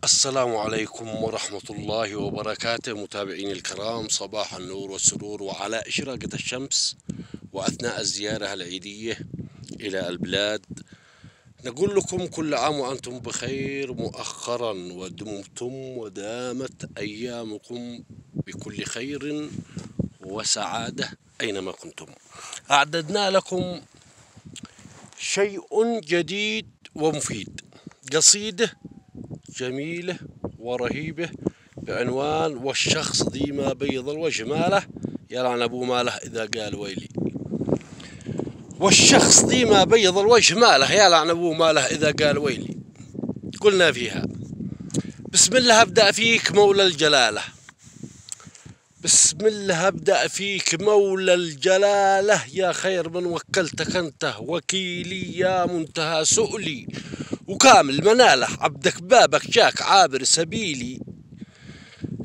السلام عليكم ورحمة الله وبركاته. متابعيني الكرام، صباح النور والسرور وعلى إشراقة الشمس وأثناء الزيارة العيدية إلى البلاد. نقول لكم كل عام وأنتم بخير مؤخرا، ودمتم ودامت أيامكم بكل خير وسعادة أينما كنتم. أعددنا لكم شيء جديد ومفيد، قصيدة جميلة ورهيبة بعنوان: والشخص ذي ما بيض الوجه ماله يلعن أبو ماله إذا قال ويلي. والشخص ذي ما بيض الوجه ماله يلعن أبو ماله إذا قال ويلي. قلنا فيها: بسم الله أبدأ فيك مولى الجلالة، بسم الله أبدأ فيك مولى الجلالة، يا خير من وكلتك أنت وكيلي، يا منتهى سؤلي وكامل مناله، عبدك بابك جاك عابر سبيلي،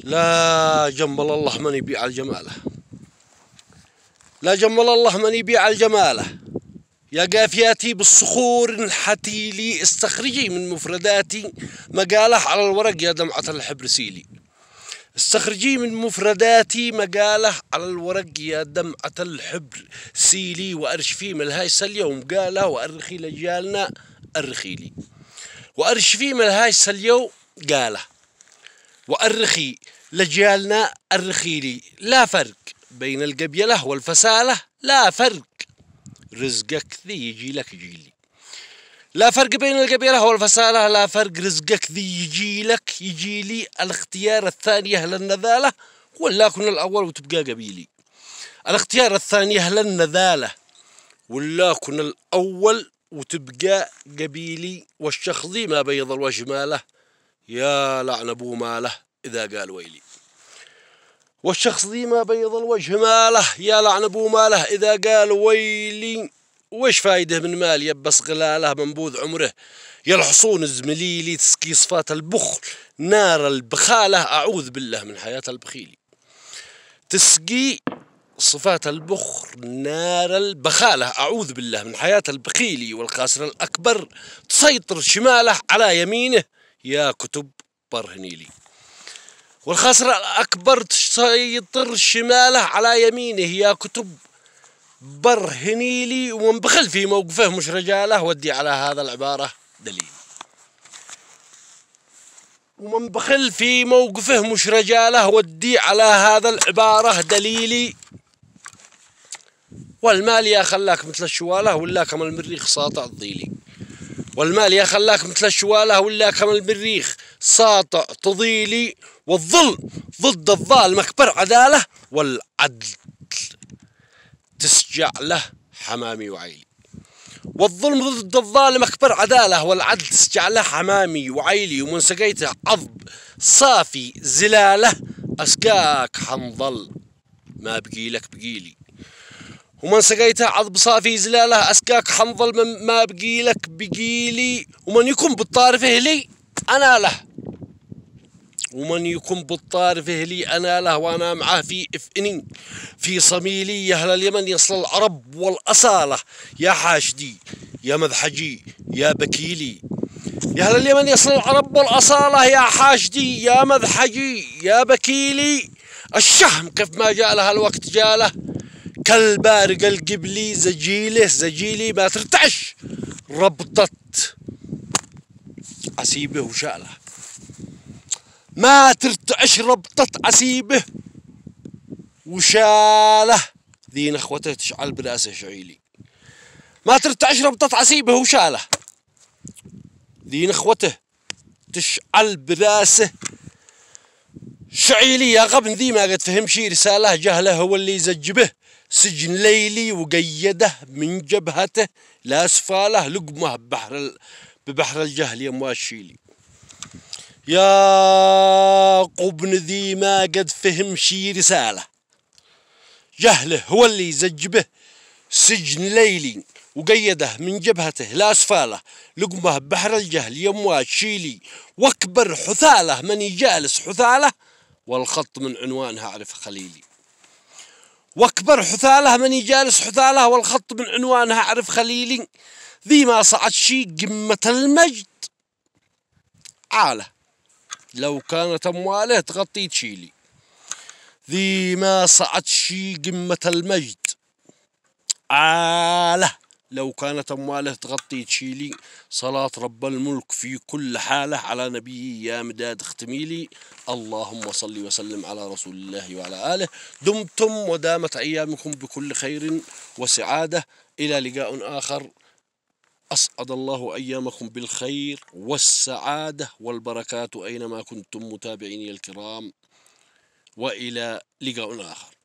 لا جمل الله من يبيع الجماله، لا جمل الله من يبيع الجماله، يا قافياتي بالصخور انحتي لي، استخرجي من مفرداتي مقاله على الورق يا دمعة الحبر سيلي، استخرجي من مفرداتي مقاله على الورق يا دمعة الحبر سيلي، وأرشفي من الهايس اليوم قاله، وأرخي لجالنا أرخي لي، وأرشفي من الهايس اليوم قاله، وأرخي لجالنا أرخي لي، لا فرق بين القبيلة والفسالة، لا فرق رزقك ذي يجي لك يجي لي، لا فرق بين القبيلة والفسالة، لا فرق رزقك ذي يجي لك يجي لي، الاختيار الثاني أهل النذالة ولا كن الأول وتبقى قبيلي، الاختيار الثاني أهل النذالة ولا كن الأول وتبقى قبيلي، والشخص ذي ما بيض الوجه ماله يا لعن أبو ماله إذا قال ويلي. والشخص ذي ما بيض الوجه ماله يا لعن أبو ماله إذا قال ويلي، وش فايده من مال يبس غلاله منبوذ عمره، يا الحصون زمليلي تسقي صفات البخل نار البخالة، أعوذ بالله من حياة البخيلي، تسقي صفات البخل نار البخالة، أعوذ بالله من حياة البخيلي، والخاسر الأكبر تسيطر شماله على يمينه يا كتب برهنيلي، والخاسر الأكبر تسيطر شماله على يمينه يا كتب برهنيلي، ومن بخل في موقفه مش رجاله ودي على هذا العبارة دليل، ومن بخل في موقفه مش رجاله ودي على هذا العبارة دليلي، والمال يا خلاك مثل الشوالة ولا كم المريخ ساطع تضيلي، والمال يا خلاك مثل الشوالة ولا كم المريخ ساطع تضيلي، والظلم ضد الظالم أكبر عدالة، والعدل تسجع له حمامي وعيلي، والظلم ضد الظالم أكبر عدالة، والعدل تسجع له حمامي وعيلي، ومن سقيته عضب صافي زلالة أسقاك حنظل ما بقيلك بقيلي، ومن سقيته عضب صافي زلالة أسقاك حنظل ما بقيلك بقيلي، ومن يكون بالطارف أهلي أنا له، ومن يكون بالطارف أهلي أنا له، وأنا معه في إفئني في صميلي، يا أهل اليمن يصل العرب والأصالة يا حاشدي يا مذحجي يا بكيلي، يا أهل اليمن يصل العرب والأصالة يا حاشدي يا مذحجي يا بكيلي، الشهم كيف ما جاء له الوقت جاله، كالبارق القبلي زجيله زجيلي، ما ترتعش ربطت عسيبه وشاله، ما ترتعش ربطت عسيبه وشاله، ذي نخوته تشعل براسه شعيلي، ما ترتعش ربطت عسيبه وشاله، ذي نخوته تشعل براسه شعيلي، يا غبن ذي ما قد فهم شي رساله، جهله هو اللي يزجبه سجن ليلي، وقيده من جبهته لا سفاله، لقمه ببحر الجهل يموال شيلي، يا قبن ذي ما قد فهم شي رساله، جهله هو اللي يزجبه سجن ليلي، وقيده من جبهته لا سفاله، لقمه ببحر الجهل يموال شيلي، واكبر حثاله من يجالس حثاله، والخط من عنوانها أعرف خليلي، واكبر حثاله من يجالس حثاله، والخط من عنوانها أعرف خليلي، ذي ما صعد شي قمة المجد عاله، لو كانت أمواله تغطي تشيلي، ذي ما صعد شي قمة المجد لو كانت أمواله تغطي تشيلي. صلاة رب الملك في كل حالة على نبي يا مداد اختميلي. اللهم صل وسلم على رسول الله وعلى آله. دمتم ودامت أيامكم بكل خير وسعادة. إلى لقاء آخر. أسعد الله أيامكم بالخير والسعادة والبركات أينما كنتم متابعيني الكرام، وإلى لقاء آخر.